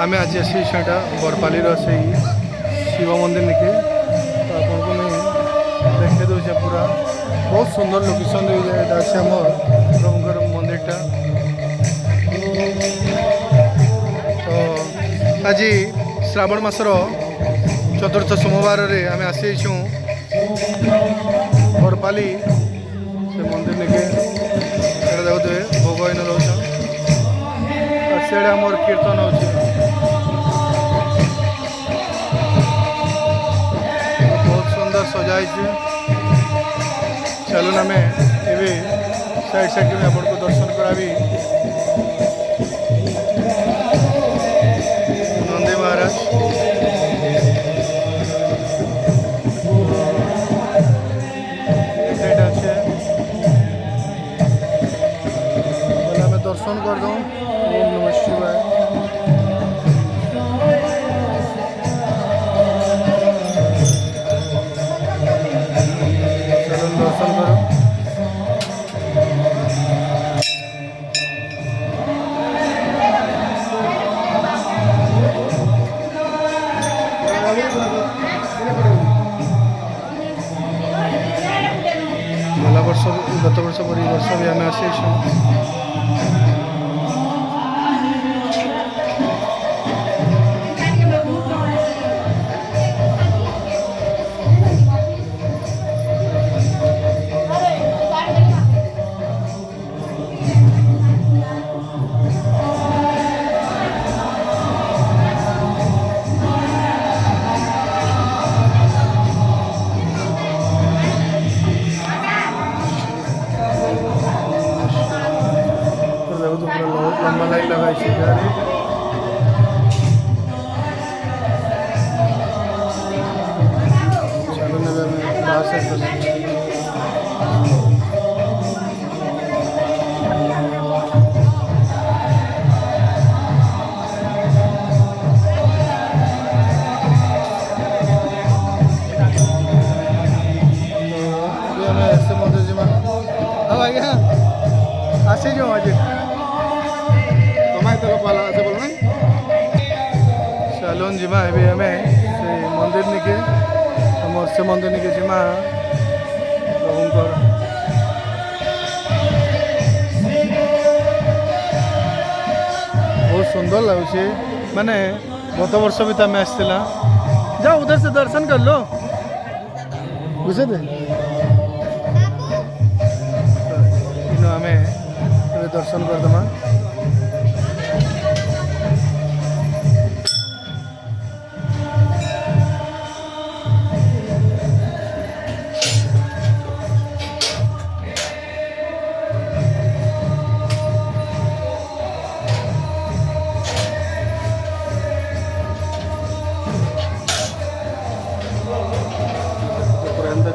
आम आज आसी सेटा बरपाली से शिव मंदिर निके तो आपको मुझे देखे दूचे पूरा बहुत सुंदर लोकेशन अच्छे आम प्रभुकर मंदिरटा। तो आज श्रावण मासर चतुर्थ सोमवार रे आम आसी बरपाली से मंदिर निके देखते भोग इन रोच से आमर कीर्तन हो बहुत सुंदर सजाई। चलो आम ये साइड साइड में आपको दर्शन करावी नंदी महाराज। आम दर्शन कर दूँ। ओम नमः शिवाय। चलो दर्शन करो। गला वर्ष गत वर्ष पर वर्ष भी आम आसी लंबा लाइन लगाई गाड़ी। चलो नगर में बाहर से ऐसे मंदिर जी हाँ आज्ञा आसी जाओ आज चलन जीमा अभी आम से मंदिर निके आम से मंदिर निके जीमा प्रभुंकर बहुत सुंदर लगुचे माने गत वर्ष भी तो आम आसला जाओ उधर से दर्शन कर लो बुझे दे आम दर्शन करदमा।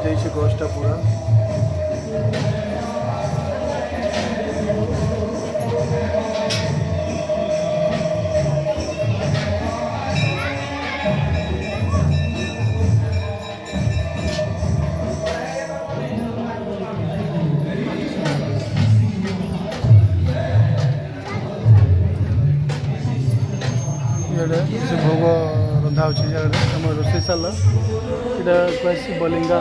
जैसे गोष्ठा पूरा से भोग रंधा हो रोसे सारा यहाँ कहसी बलिंगा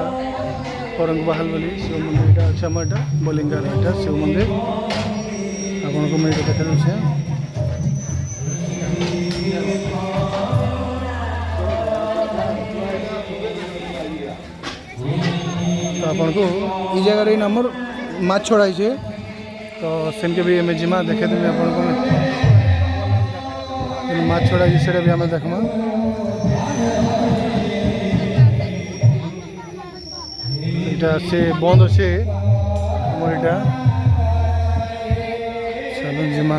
औरंग बहाल बोली शिव मंदिर यहाँ अच्छे आम यहाँ बलिंगा यहाँ शिव मंदिर आपको मुझे देखा दूसरे तो आपन को ये जगह नंबर माछ छोड़ाई तो सेनके भी एम जिमा देखे देवी आपन को माछ छोड़ाई से भी आम देखमा। यहाँ से बंद अच्छे मोर यहाँ चलो जिमा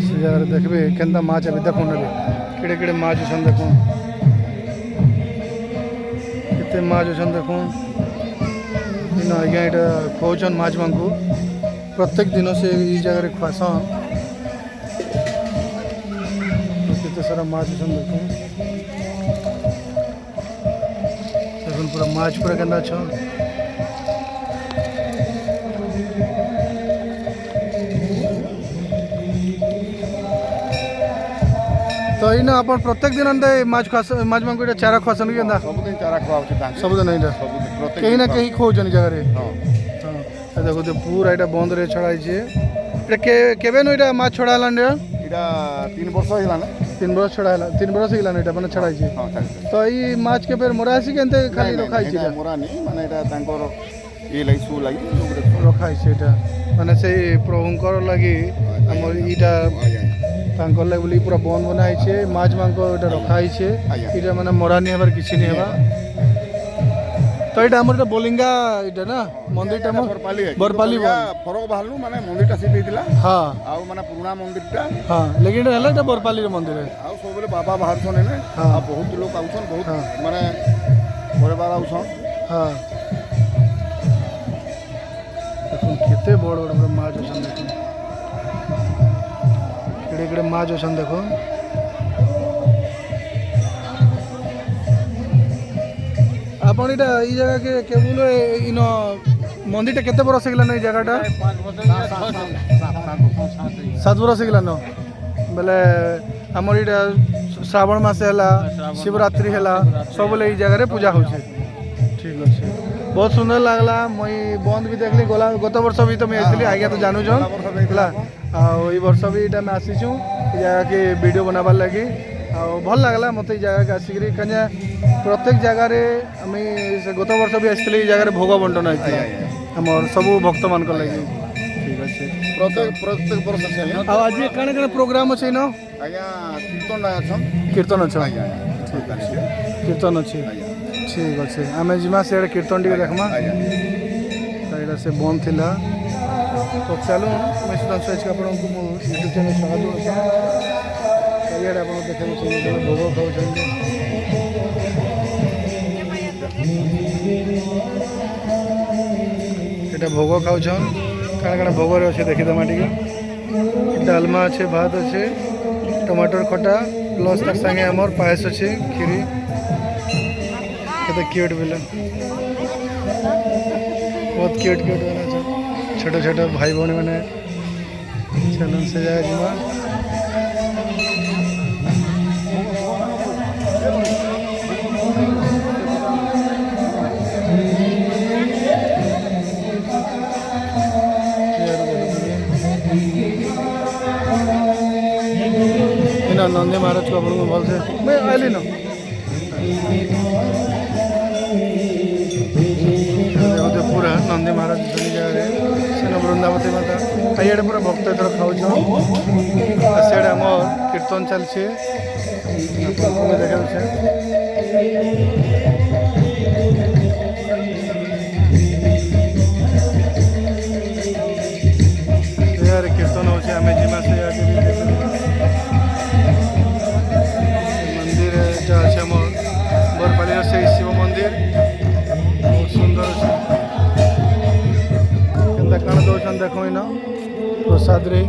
से जगह देखबे केन्ता माछ अभी देखो ना केड़े केड़े माछ अच्छे देखो केते माछ अच्छे देखो आज्ञा यहाँ खुआन माछ मांगू प्रत्येक दिन से ये जगह खुआसन केते सारा माछ अच्छे देखो पूरा माछ पूरा केन्ता अच्छा तो इना अपन प्रत्येक दिन अंदे माछ खास माछ मांगो इटा चारा खासन के अंदा सबदिन चारा खुआउछे तांके सब दिन इटा सबदिन प्रत्येक कहीं ना कहीं खोजन जगह रे हां हां देखो तो पूरा इटा बंद रे छड़ाई छे इटा केबे नो इटा माछ छड़ाला ने इटा 3 वर्ष हिला ना 3 बरस छड़ाला 3 बरस हिला इटा माने छड़ाई छे हां तो ई माछ के बेर मोरासी केनते खाली रखाई छे मोरा नहीं माने इटा तांकर ये लगी सु लगी रखाई छे इटा माने से प्रभुंकर लगी हमर इटा तांकर लगी बोली पूरा बंद बनाई छे माछ मांको इटा रखाई छे इटा माने मोरा नहीं हबार किछि नहीं हबा तो इटा हमर बोलिंगा इटा ना मंदिर टा बरपाली फरक बाहरनु माने मंदिरटा सिटी दिला हां आ माने पुराना मंदिरटा हां लेकिन हला इटा बरपाली रे मंदिर है आ सब बेले बाबा बाहर छने ने आ बहुत लोग आउछन बहुत माने बड़े बार आउछन हां देखो कितने बड़ बड़ माछ अछन देखो केड़े केड़े माछ अछन देखो आपण इटा ई जगह के केवल इन मंदिरटा केते बरस गेला न ई जगहटा 7 बरस गेला न बेले हमर इटा श्रावण मास हैला शिवरात्रि हैला सब ले ई जगह रे पूजा होछे ठीक अछि बहुत सुंदर लागला मई बंद भी देखली गला गत वर्ष भी तो मैं आइली आगे तो जानू जन हला आ ई वर्ष भी इटा में आसी छु ई जगह के वीडियो बनाबार लागि आ भल लागला मते ई जगह के आसिकरी कन्या प्रत्येक जगह रे हमें से गत वर्ष भी आसली जगह रे भोग बंटन आइला हमर सब भक्त मान को लागि ठीक अछि प्रत्येक वर्ष से आ आज काने काने प्रोग्राम अछि न आया कीर्तन आछन कीर्तन अछि ठीक अछि कीर्तन अछि ठीक अछि आमे जिमा से कीर्तन टी देखमा एटा से बंद थिला तो चलो मैं सुधांशु सोच के आपन को यूट्यूब चैनल स्वागत करछी करियर आपन देखे छै भोग खाउ छै एटा भोग खाउ छन काना काना भोग रे अछि देखि दमा टिके डालमा अछि भात अछि टमाटर खटा प्लस तक संगे हमर पायस अछि खीरी केते क्यूट बिला बहुत क्यूट क्यूट बना छ छोटे छोटे भाई बहन मैंने चलन से जाए जुमा नंदी महाराज को अपन भल से मैं आइली न पूरा नंदी महाराज सेन वृंदावती माता आइए पूरा भक्त एथर खाऊ सीढ़े आम कीर्तन चलছে देखा कीर्तन हो जिमा से मंदिर अच्छे आम बरपाली से शिव मंदिर बहुत सुंदर अच्छे कण दौन देख इन प्रसाद रे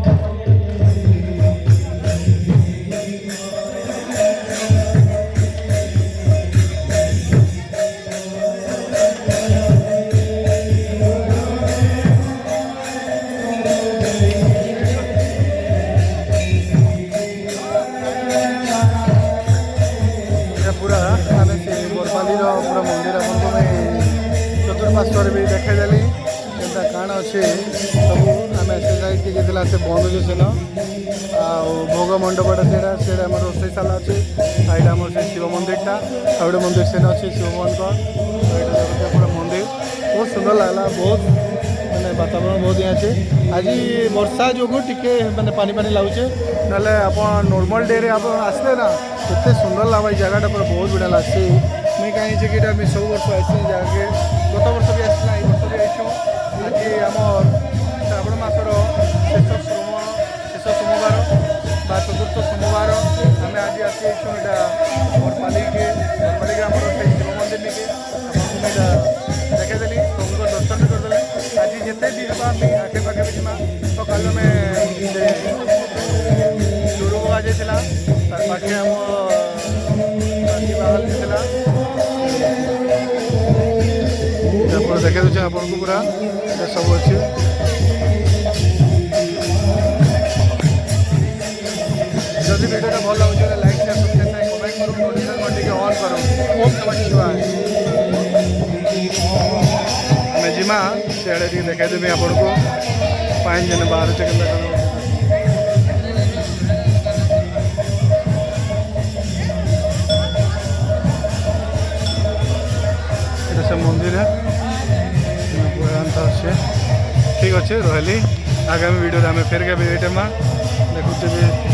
पूरा आम से बरपाली पूरा मंदिर आपको चतुर्पार्श्वर भी देखादेली केनता काण अच्छे सब आम एक्सरसाइज से बंद हो सेन आ भोग मंडपटा से रोषैशाला अच्छे आईटा आम से शिव मंदिरटा आउटे मंदिर सेन अच्छे शिव भगवान पूरा मंदिर बहुत सुंदर लगला बहुत मैंने वातावरण बहुत यहाँ अच्छे आज वर्षा जो टिके मैंने पानी पानी लगुचे ना आप नॉर्मल डे रे आप आसले ना एत सुंदर लगा जगह पूरा बहुत बढ़िया लगसी मुझे कहीं मैं सब वर्ष आसी जगह गत वर्ष भी आसला ये वर्ष भी आईचु आज आम श्रावण मासर शेष सोमवार चतुर्थ सोमवार आम आज आसी बरपाली ग्राम शिव मंदिर निके देखेदेली प्रभु दर्शन करदे आज जिते भी हम आगे पाखे भी जीमा तो कल में लुड़ू आज तार पाखे आम देखे दूचे आपको पूरा सब अच्छे जदि वीडियो भल लगे लाइक बहुत समझ हुआ है। ଆମେ ଯିମା ସିଆଡ଼େ ଟିକେ ଦେଖାଇଦେବି ଆପଣଙ୍କୁ ପାଣି ଯେନେ ବାହାରୁଛେ କେନ୍ତା କ'ଣ ଏଇଟା ସେ ମନ୍ଦିର ଏନ୍ତା ଅଛେ। ଠିକ୍ ଅଛେ ରହିଲି। ଆଗାମୀ ଭିଡ଼ିଓରେ ଆମେ ଫେର୍ କେବେ ଏଇଟା ଦେଖୁଥିବେ।